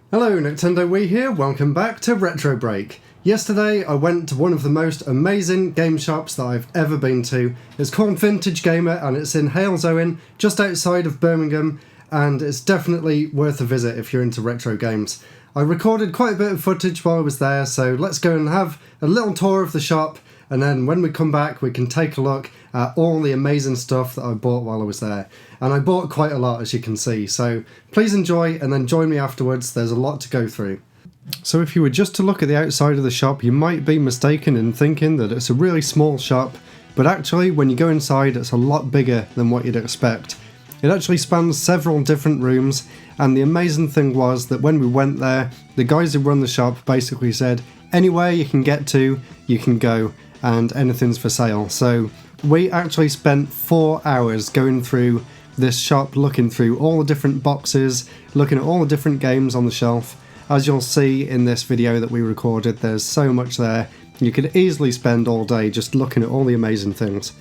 Hello, Nintendo Wii here, welcome back to Retro Break. Yesterday I went to one of the most amazing game shops that I've ever been to. It's called Vintage Gamer and it's in Halesowen, just outside of Birmingham, and it's definitely worth a visit if you're into retro games. I recorded quite a bit of footage while I was there, so let's go and have a little tour of the shop, and then when we come back we can take a look at all the amazing stuff that I bought while I was there. And I bought quite a lot, as you can see, so please enjoy and then join me afterwards. There's a lot to go through. So if you were just to look at the outside of the shop, you might be mistaken in thinking that it's a really small shop, but actually when you go inside it's a lot bigger than what you'd expect. It actually spans several different rooms, and the amazing thing was that when we went there, the guys who run the shop basically said, anywhere you can get to, you can go, and anything's for sale. So we actually spent 4 hours going through this shop, looking through all the different boxes, looking at all the different games on the shelf. As you'll see in this video that we recorded, there's so much there. You could easily spend all day just looking at all the amazing things.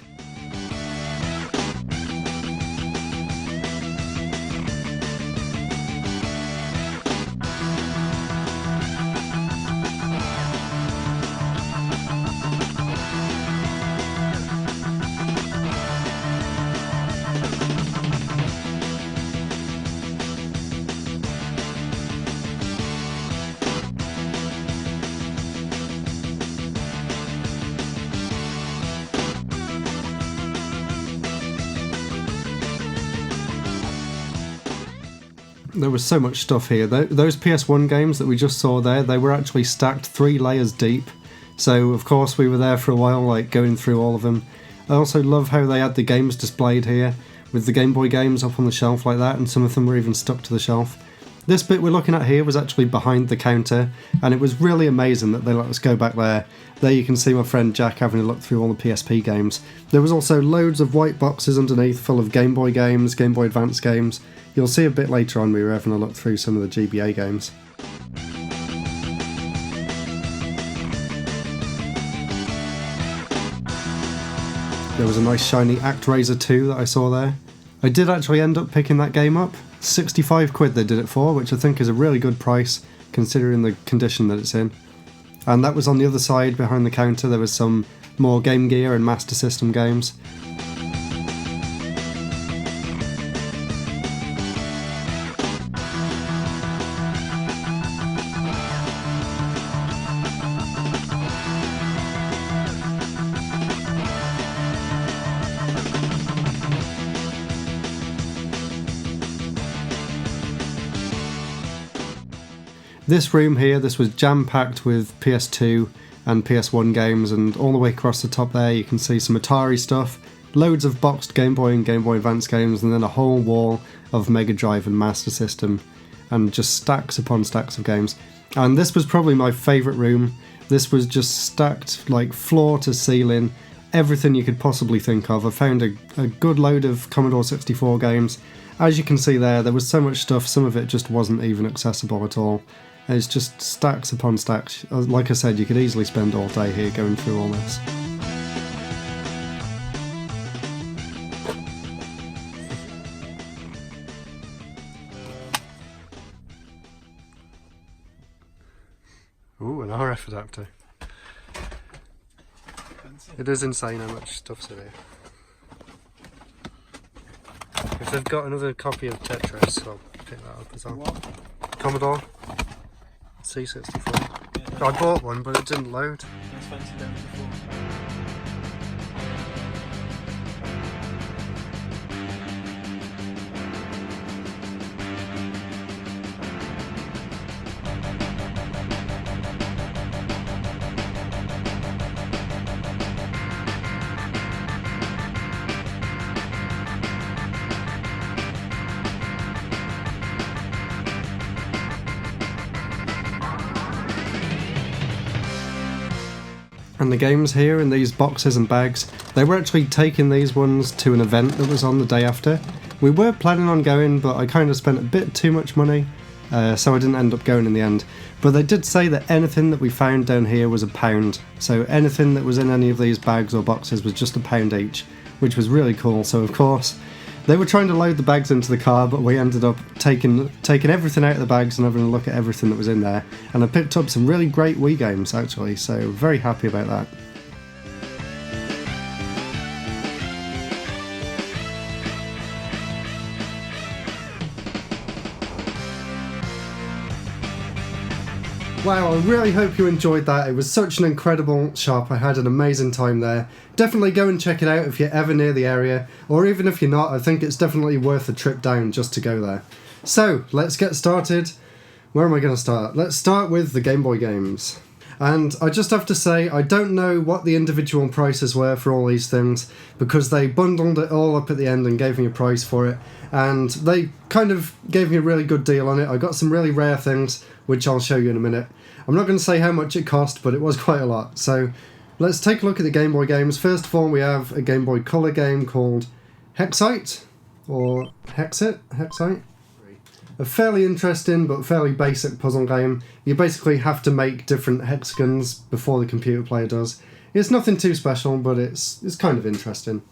There was so much stuff here. Those PS1 games that we just saw there, they were actually stacked 3 layers deep. So of course we were there for a while, like going through all of them. I also love how they had the games displayed here, with the Game Boy games up on the shelf like that, and some of them were even stuck to the shelf. This bit we're looking at here was actually behind the counter, and it was really amazing that they let us go back there. There you can see my friend Jack having a look through all the PSP games. There was also loads of white boxes underneath full of Game Boy games, Game Boy Advance games. You'll see a bit later on we were having a look through some of the Gba games. There was a nice shiny ActRaiser 2 that I saw there. I did actually end up picking that game up. 65 quid they did it for, which I think is a really good price considering the condition that it's in. And that was on the other side behind the counter. There was some more Game Gear and Master System games. This room here, this was jam-packed with PS2 and PS1 games, and all the way across the top there you can see some Atari stuff, loads of boxed Game Boy and Game Boy Advance games, and then a whole wall of Mega Drive and Master System, and just stacks upon stacks of games. And this was probably my favourite room. This was just stacked like floor to ceiling, everything you could possibly think of. I found a good load of Commodore 64 games. As you can see there was so much stuff, some of it just wasn't even accessible at all. It's just stacks upon stacks. Like I said, you could easily spend all day here going through all this. Ooh, an RF adapter. It is insane how much stuff's in here. If they've got another copy of Tetris, I'll pick that up as well. What? Commodore C64. Yeah, I bought one, but it didn't load. And the games here in these boxes and bags, they were actually taking these ones to an event that was on the day after. We were planning on going, but I kind of spent a bit too much money, so I didn't end up going in the end. But they did say that anything that we found down here was £1, so anything that was in any of these bags or boxes was just £1 each, which was really cool. So of course They were trying to load the bags into the car, but we ended up taking everything out of the bags and having a look at everything that was in there. And I picked up some really great Wii games, actually, so very happy about that. Wow, I really hope you enjoyed that. It was such an incredible shop. I had an amazing time there. Definitely go and check it out if you're ever near the area, or even if you're not, I think it's definitely worth a trip down just to go there. So, let's get started. Where am I going to start? Let's start with the Game Boy games. And I just have to say, I don't know what the individual prices were for all these things, because they bundled it all up at the end and gave me a price for it, and they kind of gave me a really good deal on it. I got some really rare things, which I'll show you in a minute. I'm not going to say how much it cost, but it was quite a lot. So let's take a look at the Game Boy games. First of all, we have a Game Boy Color game called Hexite, or Hexite. A fairly interesting but fairly basic puzzle game. You basically have to make different hexagons before the computer player does. It's nothing too special, but it's kind of interesting.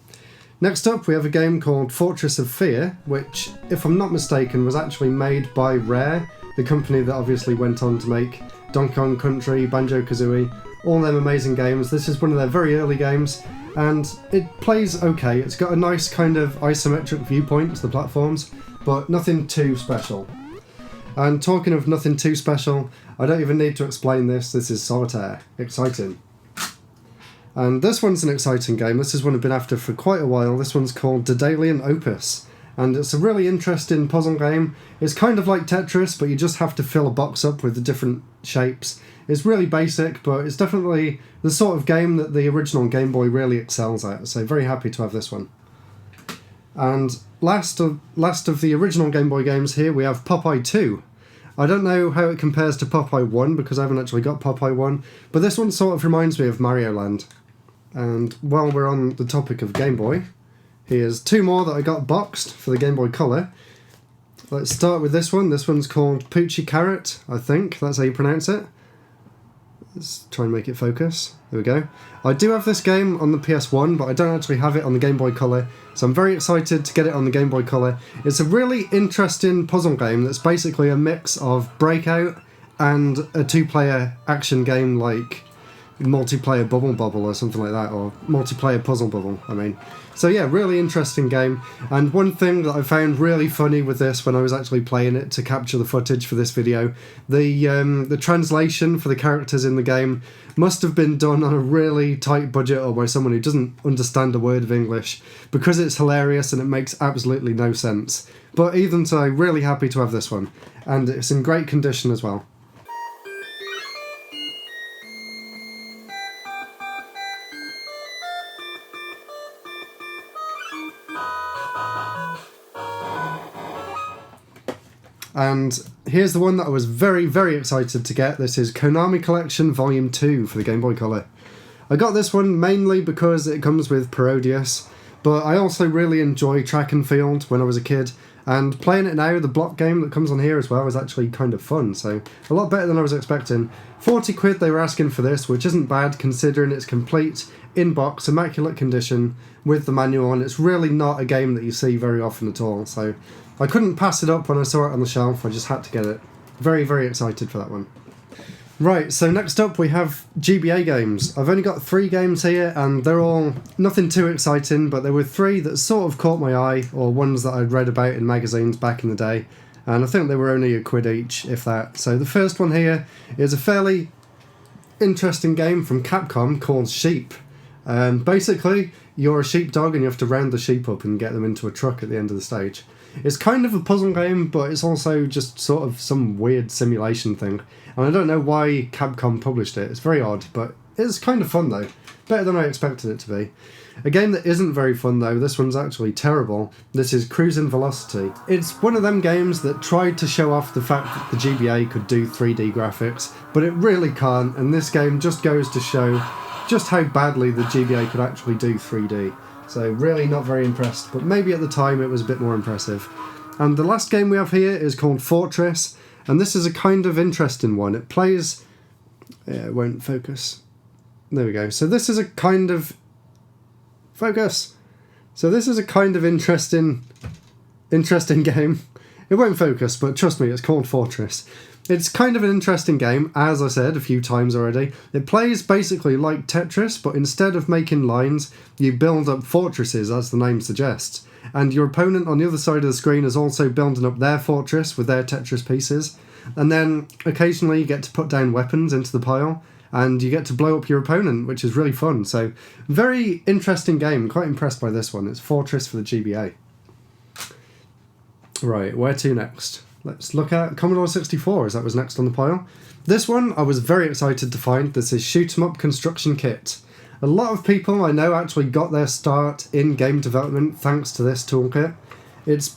Next up, we have a game called Fortress of Fear, which, if I'm not mistaken, was actually made by Rare, the company that obviously went on to make Donkey Kong Country, Banjo-Kazooie, all them amazing games. This is one of their very early games, and it plays okay. It's got a nice kind of isometric viewpoint to the platforms, but nothing too special. And talking of nothing too special, I don't even need to explain this. This is Solitaire. Exciting. And this one's an exciting game. This is one I've been after for quite a while. This one's called Daedalian Opus. And it's a really interesting puzzle game. It's kind of like Tetris, but you just have to fill a box up with the different shapes. It's really basic, but it's definitely the sort of game that the original Game Boy really excels at, so very happy to have this one. And last of the original Game Boy games here, we have Popeye 2. I don't know how it compares to Popeye 1, because I haven't actually got Popeye 1, but this one sort of reminds me of Mario Land. And while we're on the topic of Game Boy, here's two more that I got boxed for the Game Boy Color. Let's start with this one. This one's called Poochie Carrot, I think. That's how you pronounce it. Let's try and make it focus. There we go. I do have this game on the PS1, but I don't actually have it on the Game Boy Color, so I'm very excited to get it on the Game Boy Color. It's a really interesting puzzle game that's basically a mix of Breakout and a two-player action game like Multiplayer Bubble Bobble or something like that, or Multiplayer Puzzle Bubble, I mean. So yeah, really interesting game. And one thing that I found really funny with this when I was actually playing it to capture the footage for this video, the translation for the characters in the game must have been done on a really tight budget or by someone who doesn't understand a word of English, because it's hilarious and it makes absolutely no sense. But even so, really happy to have this one. And it's in great condition as well. And here's the one that I was very, very excited to get. This is Konami Collection Volume 2 for the Game Boy Color. I got this one mainly because it comes with Parodius, but I also really enjoy Track and Field when I was a kid, and playing it now, the block game that comes on here as well, is actually kind of fun, so a lot better than I was expecting. 40 quid they were asking for this, which isn't bad considering it's complete, in-box, immaculate condition, with the manual, and it's really not a game that you see very often at all, so I couldn't pass it up when I saw it on the shelf. I just had to get it. Very, very excited for that one. Right, so next up we have Gba Games. I've only got 3 games here, and they're all nothing too exciting, but there were 3 that sort of caught my eye, or ones that I'd read about in magazines back in the day, and I think they were only £1 each, if that. So the first one here is a fairly interesting game from Capcom called Sheep. Basically, you're a sheepdog and you have to round the sheep up and get them into a truck at the end of the stage. It's kind of a puzzle game, but it's also just sort of some weird simulation thing. And I don't know why Capcom published it. It's very odd, but it's kind of fun though. Better than I expected it to be. A game that isn't very fun though, this one's actually terrible. This is Cruisin' Velocity. It's one of them games that tried to show off the fact that the GBA could do 3D graphics, but it really can't, and this game just goes to show just how badly the GBA could actually do 3D. So really not very impressed, but maybe at the time it was a bit more impressive. And the last game we have here is called Fortress, and this is a kind of interesting one. It plays... yeah, it won't focus. There we go. So this is a kind of... focus! So this is a kind of interesting interesting game. It won't focus, but trust me, it's called Fortress. It's kind of an interesting game, as I said a few times already. It plays basically like Tetris, but instead of making lines, you build up fortresses, as the name suggests. And your opponent on the other side of the screen is also building up their fortress with their Tetris pieces. And then occasionally you get to put down weapons into the pile, and you get to blow up your opponent, which is really fun. So, very interesting game. Quite impressed by this one. It's Fortress for the GBA. Right, where to next? Let's look at Commodore 64, as that was next on the pile. This one I was very excited to find. This is Shoot 'em Up Construction Kit. A lot of people I know actually got their start in game development thanks to this toolkit. It's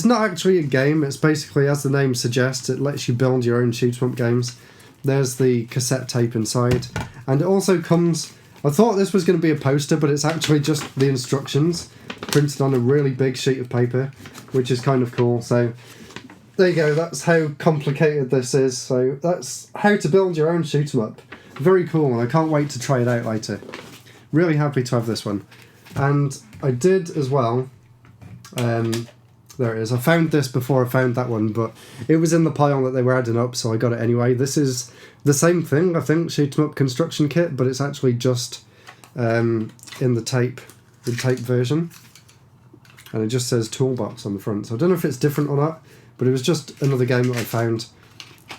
not actually a game, it's basically, as the name suggests, it lets you build your own shoot 'em up games. There's the cassette tape inside, and it also comes... I thought this was going to be a poster, but it's actually just the instructions printed on a really big sheet of paper, which is kind of cool. So there you go, that's how complicated this is. So that's how to build your own shoot 'em up. Very cool, and I can't wait to try it out later. Really happy to have this one. And I did as well... there it is. I found this before I found that one, but it was in the pile that they were adding up, so I got it anyway. This is the same thing, I think, Shoot 'em Up Construction Kit, but it's actually just in the tape version. And it just says Toolbox on the front, so I don't know if it's different or not, but it was just another game that I found.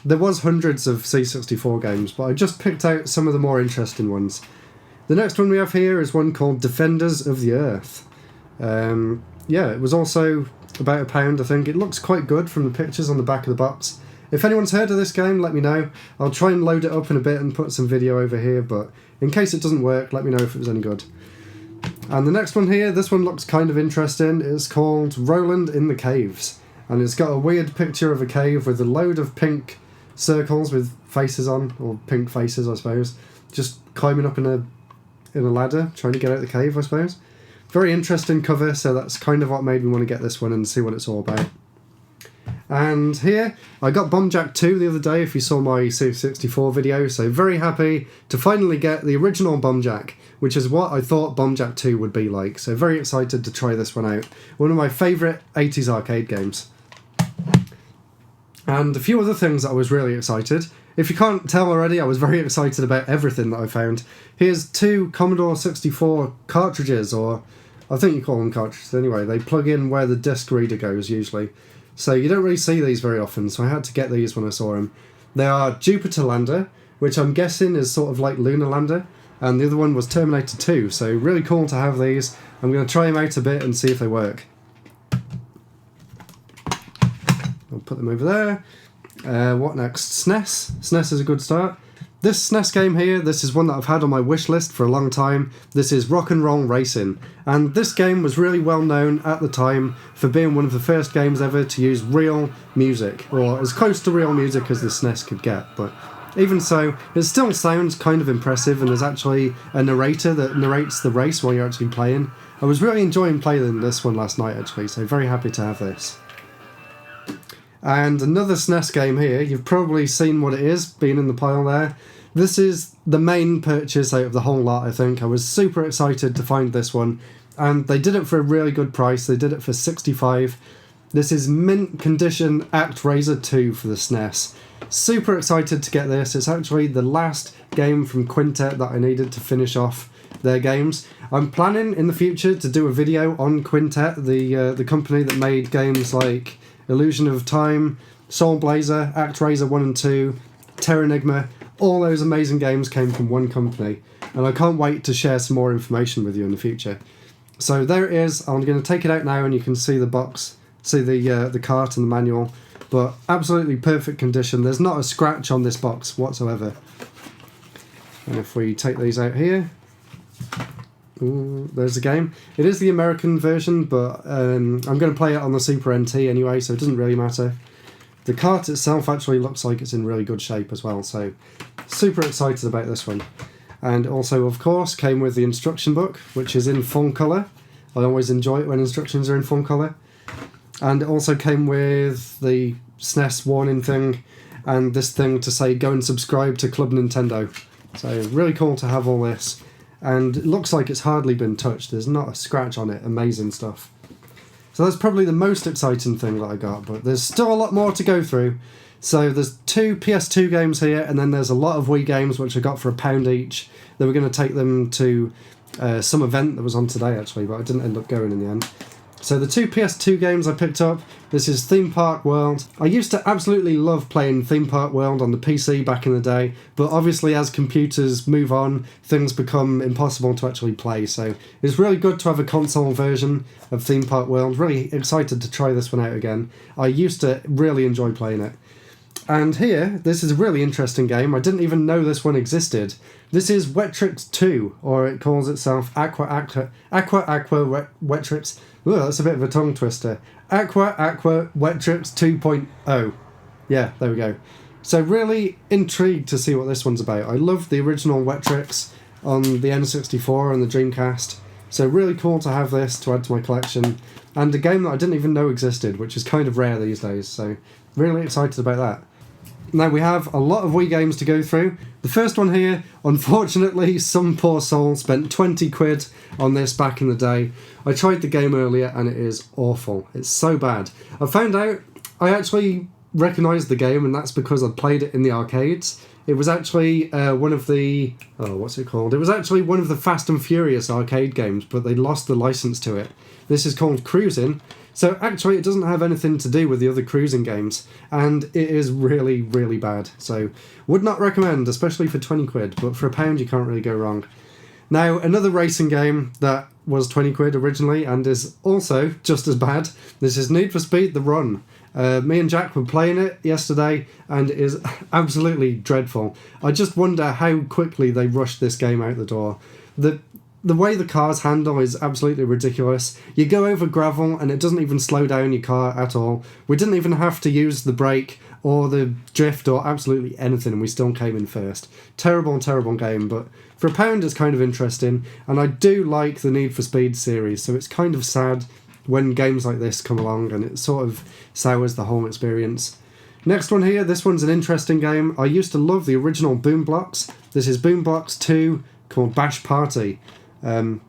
There was hundreds of C64 games, but I just picked out some of the more interesting ones. The next one we have here is one called Defenders of the Earth. Yeah, it was also about £1, I think. It looks quite good from the pictures on the back of the box. If anyone's heard of this game, let me know. I'll try and load it up in a bit and put some video over here, but in case it doesn't work, let me know if it was any good. And the next one here, this one looks kind of interesting. It's called Roland in the Caves. And it's got a weird picture of a cave with a load of pink circles with faces on, or pink faces, I suppose. Just climbing up in a ladder, trying to get out of the cave, I suppose. Very interesting cover, so that's kind of what made me want to get this one and see what it's all about. And here, I got Bomb Jack 2 the other day, if you saw my C64 video, so very happy to finally get the original Bomb Jack, which is what I thought Bomb Jack 2 would be like, so very excited to try this one out. One of my favourite 80s arcade games. And a few other things that I was really excited. If you can't tell already, I was very excited about everything that I found. Here's 2 Commodore 64 cartridges, or I think you call them cartridges anyway. They plug in where the disc reader goes, usually. So you don't really see these very often, so I had to get these when I saw them. They are Jupiter Lander, which I'm guessing is sort of like Lunar Lander, and the other one was Terminator 2, so really cool to have these. I'm going to try them out a bit and see if they work. I'll put them over there. What next? SNES. SNES is a good start. This SNES game here, this is one that I've had on my wish list for a long time. This is Rock and Roll Racing. And this game was really well known at the time for being one of the first games ever to use real music, or as close to real music as the SNES could get. But even so, it still sounds kind of impressive, and there's actually a narrator that narrates the race while you're actually playing. I was really enjoying playing this one last night actually, so very happy to have this. And another SNES game here, you've probably seen what it is, being in the pile there. This is the main purchase out of the whole lot, I think. I was super excited to find this one, and they did it for a really good price. They did it for $65. This is mint condition ActRaiser 2 for the SNES. Super excited to get this. It's actually the last game from Quintet that I needed to finish off their games. I'm planning in the future to do a video on Quintet, the company that made games like Illusion of Time, Soul Blazer, ActRaiser 1 and 2, Terranigma. All those amazing games came from one company, and I can't wait to share some more information with you in the future. So there it is. I'm going to take it out now, and you can see the box, see the cart and the manual, but absolutely perfect condition. There's not a scratch on this box whatsoever. And if we take these out here, ooh, there's the game. It is the American version, but I'm going to play it on the Super NT anyway, so it doesn't really matter. The cart itself actually looks like it's in really good shape as well, so super excited about this one. And also, of course, came with the instruction book, which is in full colour. I always enjoy it when instructions are in full colour. And it also came with the SNES warning thing, and this thing to say, go and subscribe to Club Nintendo. So really cool to have all this. And it looks like it's hardly been touched. There's not a scratch on it. Amazing stuff. So that's probably the most exciting thing that I got, but there's still a lot more to go through. So there's 2 PS2 games here, and then there's a lot of Wii games which I got for £1 each. They were going to take them to some event that was on today actually, but I didn't end up going in the end. So the 2 PS2 games I picked up, this is Theme Park World. I used to absolutely love playing Theme Park World on the PC back in the day, but obviously as computers move on, things become impossible to actually play, so it's really good to have a console version of Theme Park World. Really excited to try this one out again. I used to really enjoy playing it. And here, this is a really interesting game. I didn't even know this one existed. This is Wetrix 2, or it calls itself Aqua Wetrix. Ooh, that's a bit of a tongue twister. Aqua Wetrix 2.0. Yeah, there we go. So really intrigued to see what this one's about. I love the original Wetrix on the N64 and the Dreamcast. So really cool to have this to add to my collection. And a game that I didn't even know existed, which is kind of rare these days. So really excited about that. Now we have a lot of Wii games to go through. The first one here, unfortunately, some poor soul spent 20 quid on this back in the day. I tried the game earlier and it is awful. It's so bad. I found out I actually recognised the game, and that's because I played it in the arcades. It was actually one of the... oh, what's it called? It was actually one of the Fast and Furious arcade games, but they lost the licence to it. This is called Cruising. So actually it doesn't have anything to do with the other cruising games, and it is really, really bad. So would not recommend, especially for 20 quid, but for £1 you can't really go wrong. Now, another racing game that was 20 quid originally and is also just as bad. This is Need for Speed The Run. Me and Jack were playing it yesterday and it is absolutely dreadful. I just wonder how quickly they rushed this game out the door. The way the cars handle is absolutely ridiculous. You go over gravel and it doesn't even slow down your car at all. We didn't even have to use the brake or the drift or absolutely anything, and we still came in first. Terrible, terrible game, but for £1 it's kind of interesting, and I do like the Need for Speed series, so it's kind of sad when games like this come along and it sort of sours the whole experience. Next one here, this one's an interesting game. I used to love the original Boom Blocks. This is Boom Blocks 2 called Bash Party. And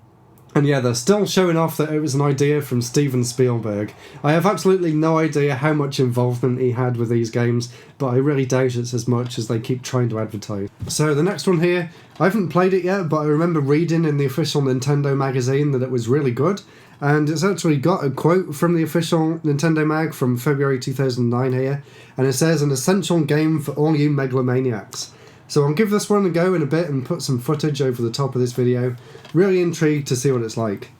yeah, they're still showing off that it was an idea from Steven Spielberg. I have absolutely no idea how much involvement he had with these games, but I really doubt it's as much as they keep trying to advertise. So the next one here, I haven't played it yet, but I remember reading in the official Nintendo magazine that it was really good. And it's actually got a quote from the official Nintendo mag from February 2009 here, and it says, "An essential game for all you megalomaniacs." So I'll give this one a go in a bit and put some footage over the top of this video. Really intrigued to see what it's like.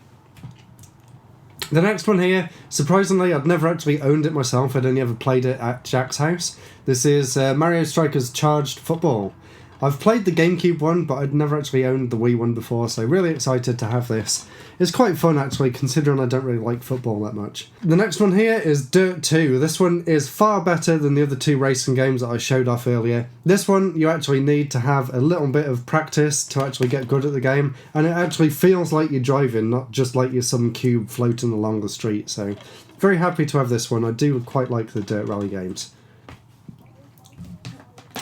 The next one here, surprisingly, I'd never actually owned it myself. I'd only ever played it at Jack's house. This is Mario Strikers Charged Football. I've played the GameCube one, but I'd never actually owned the Wii one before, so really excited to have this. It's quite fun actually, considering I don't really like football that much. The next one here is Dirt 2. This one is far better than the other 2 racing games that I showed off earlier. This one you actually need to have a little bit of practice to actually get good at the game, and it actually feels like you're driving, not just like you're some cube floating along the street, so very happy to have this one. I do quite like the Dirt Rally games.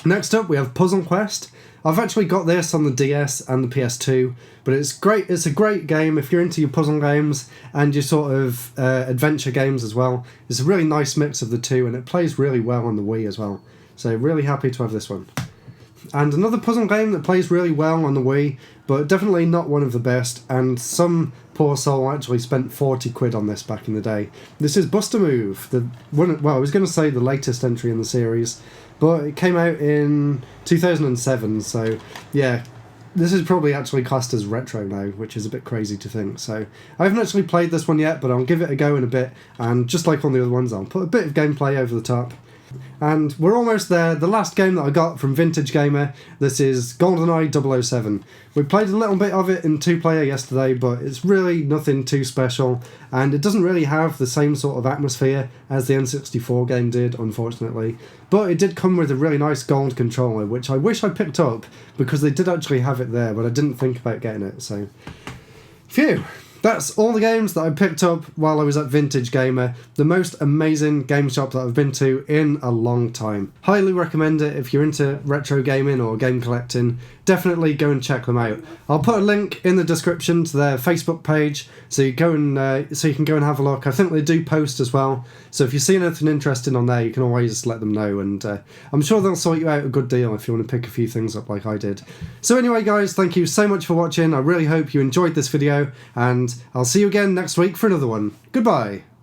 Next up we have Puzzle Quest. I've actually got this on the DS and the PS2, but it's great. It's a great game if you're into your puzzle games and your sort of adventure games as well. It's a really nice mix of the two, and it plays really well on the Wii as well. So really happy to have this one. And another puzzle game that plays really well on the Wii, but definitely not one of the best, and some poor soul actually spent 40 quid on this back in the day. This is Bust-A-Move, I was going to say the latest entry in the series, but it came out in 2007, so yeah, this is probably actually classed as retro now, which is a bit crazy to think. So I haven't actually played this one yet, but I'll give it a go in a bit, and just like on the other ones, I'll put a bit of gameplay over the top. And we're almost there. The last game that I got from Vintage Gamer, this is Goldeneye Double-Oh-Seven. We played a little bit of it in 2-player yesterday, but it's really nothing too special, and it doesn't really have the same sort of atmosphere as the N64 game did, unfortunately. But it did come with a really nice gold controller, which I wish I picked up, because they did actually have it there, but I didn't think about getting it, so... Phew! That's all the games that I picked up while I was at Vintage Gamer, the most amazing game shop that I've been to in a long time. Highly recommend it if you're into retro gaming or game collecting. Definitely go and check them out. I'll put a link in the description to their Facebook page so you can go and have a look. I think they do post as well, so if you see anything interesting on there you can always let them know, and I'm sure they'll sort you out a good deal if you want to pick a few things up like I did. So anyway guys, thank you so much for watching. I really hope you enjoyed this video, and I'll see you again next week for another one. Goodbye!